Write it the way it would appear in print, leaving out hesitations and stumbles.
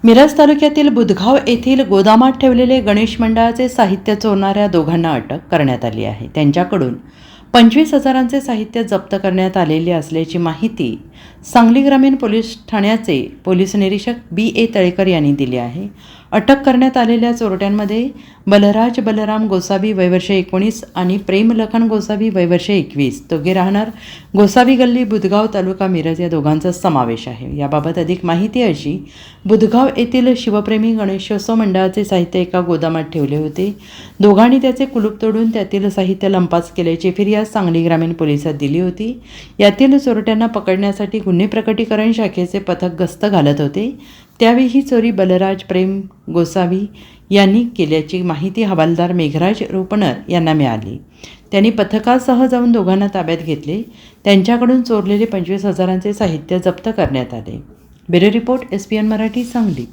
मिरज तालुक्यातील बुधगाव येथील गोदामात ठेवलेले गणेश मंडळाचे साहित्य चोरणाऱ्या दोघांना अटक करण्यात आली आहे। त्यांच्याकडून 25,000चे साहित्य जप्त करण्यात आलेले असल्याची माहिती सांगली ग्रामीण पोलीस ठाण्याचे पोलीस निरीक्षक B.A. तळेकर यांनी दिली आहे। अटक करण्यात आलेल्या चोरट्यांमध्ये बलराज बलराम गोसावी वय वर्ष 19 आणि प्रेम लखन गोसावी वय वर्ष 21 दोघे राहणार गोसावी गल्ली बुधगाव तालुका मिरज या दोघांचा समावेश आहे। याबाबत अधिक माहिती अशी, बुधगाव येथील शिवप्रेमी गणेशोत्सव मंडळाचे साहित्य एका गोदामात ठेवले होते। दोघांनी त्याचे कुलूप तोडून त्यातील साहित्य लंपास केल्याची फिर्याद सांगली ग्रामीण पोलिसात दिली होती। यातील चोरट्यांना पकडण्यासाठी गुन्हे प्रकटीकरण शाखेचे पथक गस्त घालत होते। त्यावेळी ही चोरी बलराज प्रेम गोसावी यांनी केल्याची माहिती हवालदार मेघराज रोपणर यांना मिळाली। त्यांनी पथकासह जाऊन दोघांना ताब्यात घेतले। त्यांच्याकडून चोरलेले 25,000चे साहित्य जप्त करण्यात आले। Bureau report SPN Marathi Sangli.